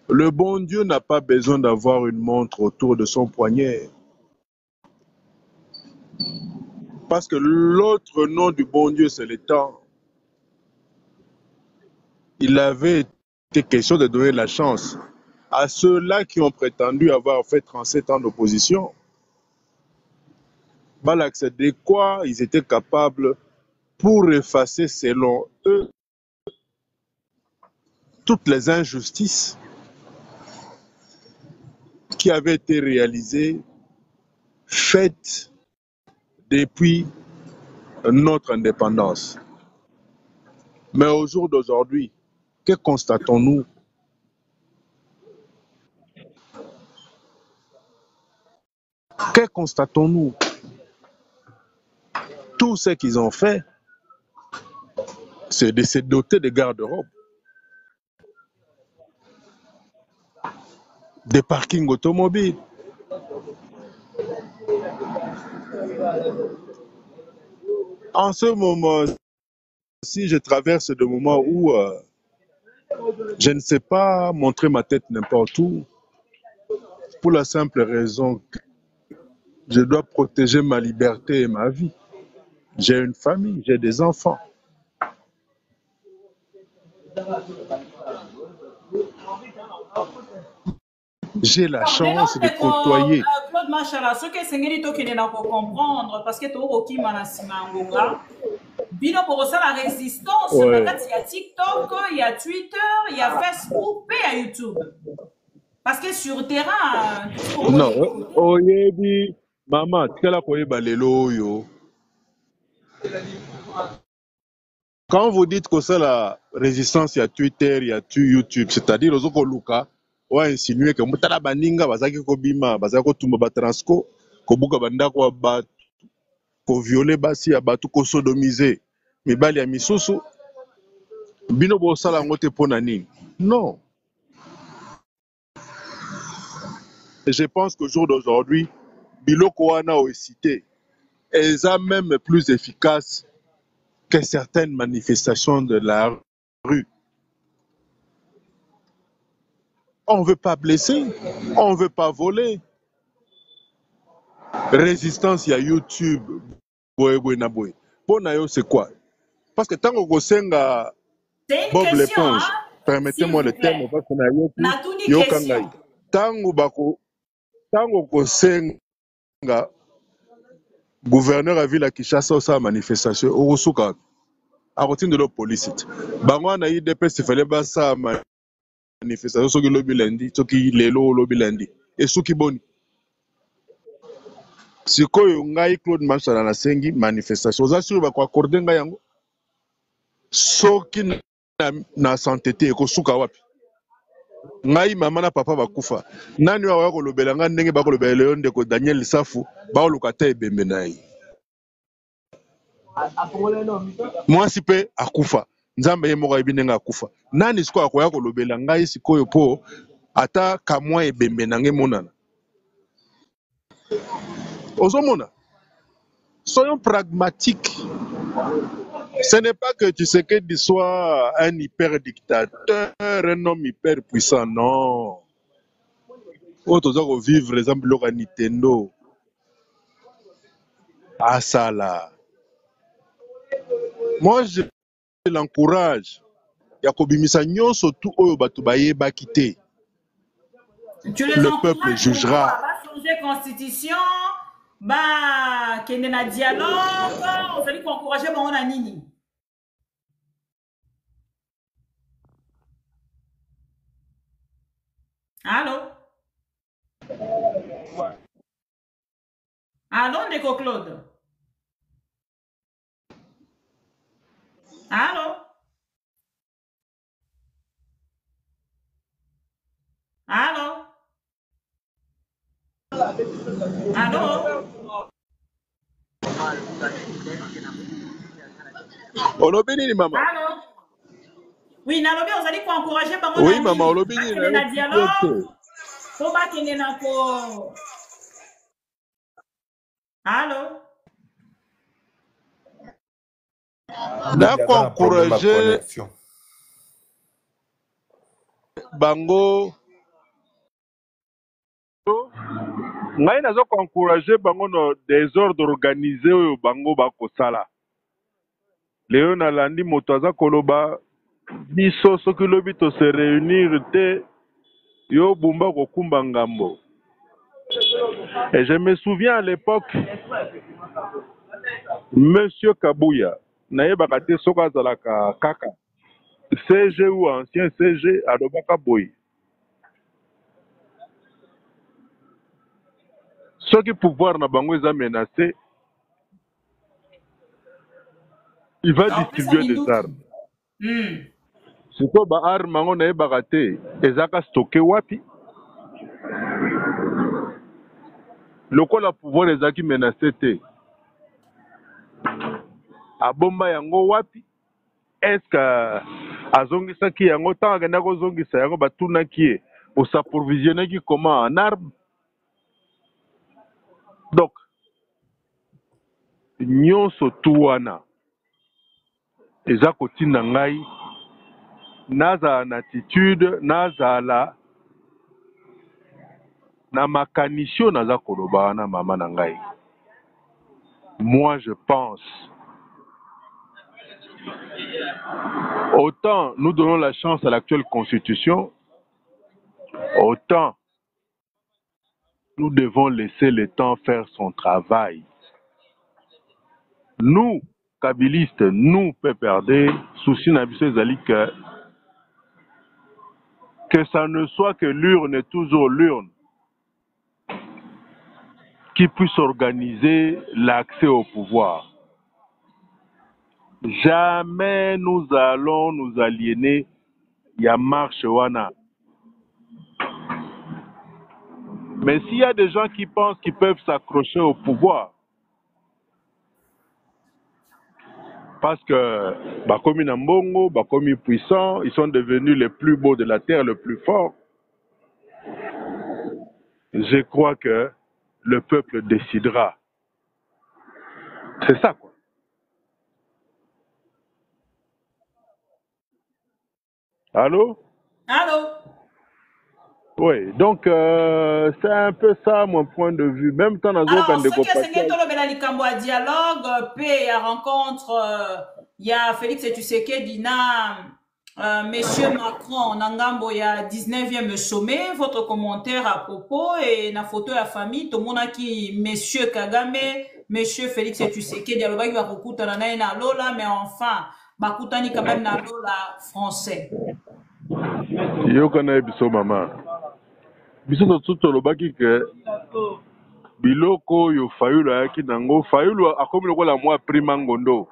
le bon Dieu n'a pas besoin d'avoir une montre autour de son poignet. Parce que l'autre nom du bon Dieu, c'est le temps. Il avait été question de donner la chance à ceux-là qui ont prétendu avoir fait 37 ans d'opposition. Balak, c'est de quoi ils étaient capables pour effacer, selon eux, toutes les injustices qui avaient été réalisées, faites depuis notre indépendance. Mais au jour d'aujourd'hui, que constatons-nous? Que constatons-nous? Tout ce qu'ils ont fait, c'est de se doter de garde-robes, des parkings automobiles. En ce moment-ci, je traverse des moments où je ne sais pas montrer ma tête n'importe où, pour la simple raison que je dois protéger ma liberté et ma vie. J'ai une famille, j'ai des enfants. J'ai la chance de côtoyer. Claude Machala, ce que Sengeli Tokine n'a pas comprendre, parce que tu as Manasimangonga, Bino pour ça la résistance, il y a TikTok, il y a Twitter, il y a Facebook et il y a YouTube. Parce que sur terrain, non, oyebi, maman, tikala koyeba lelo yo. Quand vous dites que c'est la résistance, il y a Twitter, il y a YouTube, c'est-à-dire aux autres Luka, on a insinué que mutala baninga bazaki ko bima, bazaki ko tumba batransco, ko buka banda ko ba ko violer basi ya batu ko sodomiser. Mibali ya misusu bino bo sala ngote pona nini? Non. Et je pense qu'au jour d'aujourd'hui, biloko wana o cité, elles sont même plus efficaces que certaines manifestations de la rue. On ne veut pas blesser, on ne veut pas voler. Résistance, il y a YouTube. Pour Nayo, c'est quoi? Parce que tant qu'on senga Bob l'éponge, permettez-moi le terme, parce que Nayo, yo kangai. Tant qu'on senga gouverneur a vu la Kinshasa sa manifestation, au Souka, à côté de la police. Bango na IDPS, il fallait pas ça manifestation, ce qui lobby lundi, ce qui lelo lobby lundi. Et ce qui boni. Sikoyo ngai Claude Machala na sengi manifestation za suri ba ko accorder ngai yango soki na santé te ko suka wapi ngai mama na papa bakufa nani wa ko lobela nga ndenge ba ko lobela yo ndeko Daniel Safu ba luka te ebembe nayi mwasi pe akufa nzambe ye moko yebi ndenge akufa nani sikoyo akoya ko lobela ngai sikoyo po ata kamwa ebembe nange monana ozomona. Soyons pragmatiques. Ce n'est pas que Tshisekedi soit un hyper-dictateur, un homme hyper-puissant, non. Autres vivre, exemple, le Nintendo. Ah, ça là. Moi, je l'encourage. Yakobimisa nyon surtout oyo batu bayeba kité. Le peuple jugera. Changer constitution. Bah, qu'il y ait un dialogue, on va lui encourager, bon, on a nini. Allô? Allô, Ndeko Claude? Allô? Allô? Allô? Olobi nini mama? Allô? Oui, nalobi ozali ko encourager bango Oui na mama, nini? olobi nini na Bakende na dialogue. yo? Po bakende na ko. Allô? Nako un problème de encourager connexion. bango. Ngai nazo ko encourager bango no désordre organisé oyo bango bakosala. Leo nalandi moto aza koloba biso soki lobi to se réunir te yo bumba kokumba ngambo. Et je me souviens à l'époque, Monsieur Kabouya, nayebaka te soki azalaka kaka CG ou ancien CG alobaka boye. Soki pouvoir na bango eza menacé, il va En plus, ça distribuer des armes. Siko ba arme yango nayebaka te ezaka stocké wapi. Lokola pouvoir ezaki menacé te, abomba yango wapi? Est-ce que azongisaki yango ntango akenda kozongisa yango batunaki ye osaprovisionnaki comment en arme? Donc nyonso tu wana eza kotinda ngai nazala na attitude, nazala na makanisio naza koloba wana mama na ngai. Moi je pense autant nous donnons la chance à l'actuelle constitution, autant nous devons laisser le temps faire son travail. Nous, Kabilistes, nous, PPRD, souci nabiso ezali que ça ne soit que l'urne est toujours l'urne qui puisse organiser l'accès au pouvoir. Jamais nous allons nous aliéner ya marche wana. Mais s'il y a des gens qui pensent qu'ils peuvent s'accrocher au pouvoir, parce que bakomi na mbongo, bakomi puissants, ils sont devenus les plus beaux de la terre, les plus forts, je crois que le peuple décidera. C'est ça, quoi. Allô? Allô? Oui, donc c'est un peu ça mon point de vue. Même temps, dans Alors, aucun ce qui est découpage. signé tout le likambo à dialogue, paix, à rencontre, il y a Félix Tshisekedi, Monsieur Macron, Nangambo, il y a 19e sommet, votre commentaire à propos et la photo de la famille, tout le monde qui, Monsieur Kagame, Monsieur Félix Tshisekedi, alors il va recouter na lola, mais enfin, bakutani quand même na lola français. Yo connais biso maman. Biso tout le baki que biloko yo fayulu ayaki nango fayulu akomi lokola mwa prima ngondo.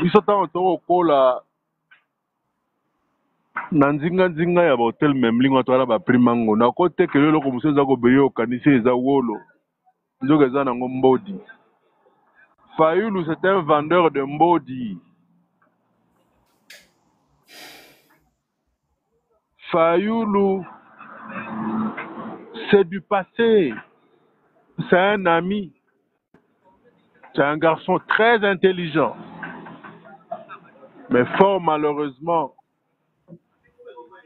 Biso tango tokokola na nzinga ya bahotel memlingo atwala baprima ngondo akotekele eloko mosusu eza kobeyo okanisi eza wolo nzoka eza nango mbodi. Fayulu c'est un vendeur de mbodi. Fayulu c'est du passé. C'est un ami. C'est un garçon très intelligent. Mais fort malheureusement,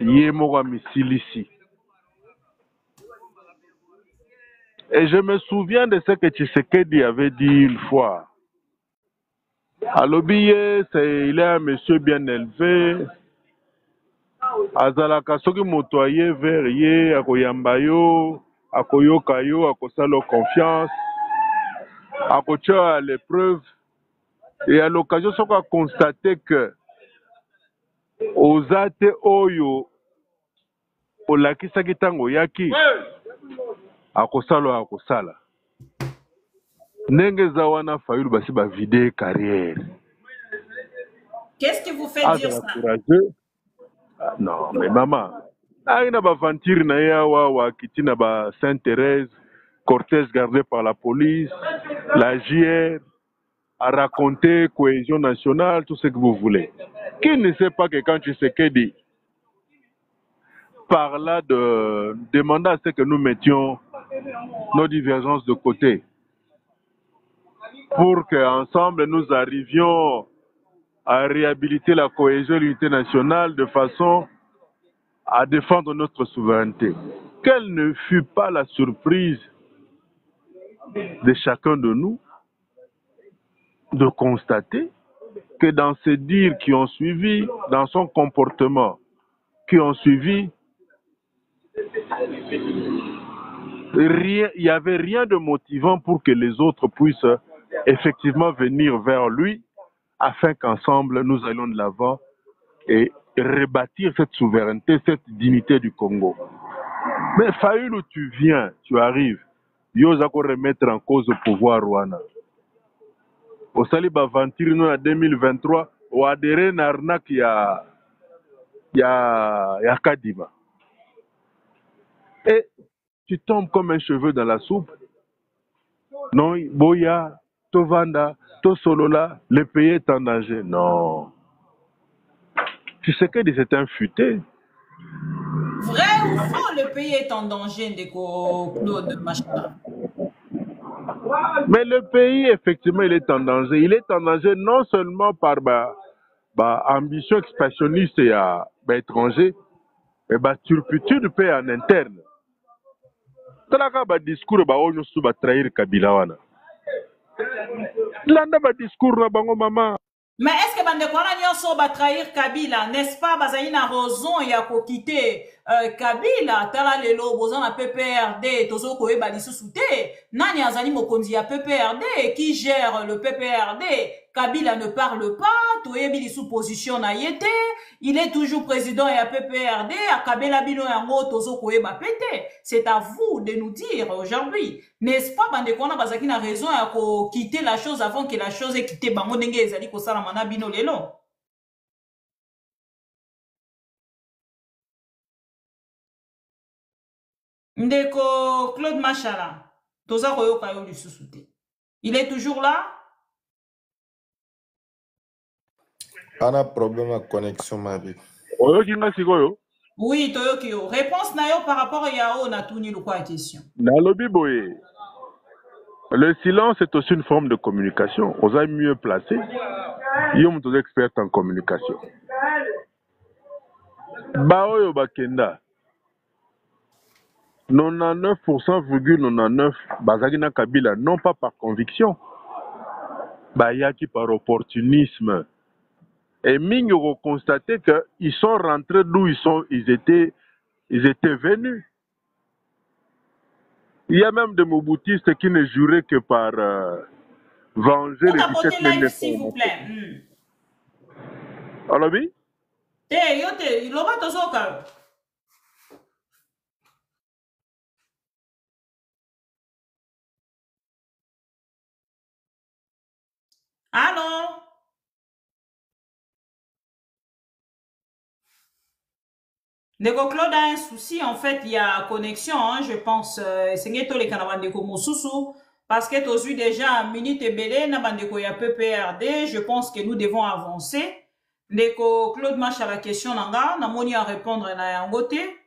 Yemora Missilisi. Et je me souviens de ce que Tshisekedi avait dit une fois. À Lobiye, il est un monsieur bien élevé. Azalaka soki moto aye vers ye, akoyamba yo, akoyoka yo, akosala confiance, akotia à l'épreuve. Et à l'occasion, on a constaté que Ozate Oyo, Olakisaki tango yaki, akosala. Ndenge za wana Fayulu basi ba vide carrière. Qu'est-ce qui vous fait dire azala ça? courageux. Ah, non, mais maman, il na baventure na ye awa wakiti na ba Sainte-Thérèse, cortège gardé par la police, la JR, à raconter cohésion nationale, tout ce que vous voulez. Qui ne sait pas que quand Tshisekedi parla de demander à ce que nous mettions nos divergences de côté pour qu'ensemble nous arrivions à réhabiliter la cohésion et l'unité nationale de façon à défendre notre souveraineté. Quelle ne fut pas la surprise de chacun de nous de constater que dans ces dires qui ont suivi, dans son comportement qui ont suivi, il n'y avait rien de motivant pour que les autres puissent effectivement venir vers lui afin qu'ensemble nous allions de l'avant et rebâtir cette souveraineté, cette dignité du Congo. Mais Fayoul, où tu viens, tu arrives, Yozako remettre en cause le pouvoir Rwanda. Au Salib Aventure, nous en 2023, au adhéré Narnak, il y a Kadima. Et tu tombes comme un cheveu dans la soupe. Non, Boya, Tovanda, Tosolola, le pays est en danger. Non. Tu sais que c'est un futé. Vrai ou faux, le pays est en danger, Ndeko Claude Machala? Mais le pays, effectivement, il est en danger. Il est en danger non seulement par ambition expansionniste et étranger, mais turpitude paix en interne. Talaka ba discours ba onyo su ba trahir Kabila wana. Landa ba discours na bango mama. Mais est-ce que bande kwa nyonso ba trahir Kabila, n'est-ce pas? Bazali na raison ya ko quitter Kabila, tala lelo boza na PPRD, tozo ko eba lisusu te. Nani azali mokonzi ya PPRD qui gère le PPRD? Kabila ne parle pas, toyebi lisu position na yete. Il est toujours président et à PPRD, à Kabila Bino Yango, Tozo Koeba Pete. C'est à vous de nous dire aujourd'hui. N'est-ce pas, Bandekwana Bazaki n'a raison à quitter la chose avant que la chose ait quitté Bango Nenge Ezali Kosalamana Bino Lelo? Ndeko Claude Machala, Toza Koyo Kayo Lisusuté. Il est toujours là? On a problème de connexion, ma vie. Oui, Toyokio. Réponse Nayo par rapport à Yao Natouni ou quoi question? Le silence est aussi une forme de communication. On a mieux placé. Il y a des experts en communication. Baoyo Bakenda. 99,99% Bazagina Kabila, non pas par conviction, Bayaki par opportunisme. Et Ming ont constaté qu'ils sont rentrés d'où ils étaient venus. Il y a même des Mobutistes qui ne juraient que par venger les 17 000 s'il vous plaît. Alors oui? Allô? Ndeko Claude a un souci, en fait, il y a connexion, hein, je pense. C'est que tous les canavans de Moussousou, parce que tu as vu déjà minute et belé, il y a PPRD, je pense que nous devons avancer. Ndeko Claude marche à la question, n'a moni à répondre à un côté.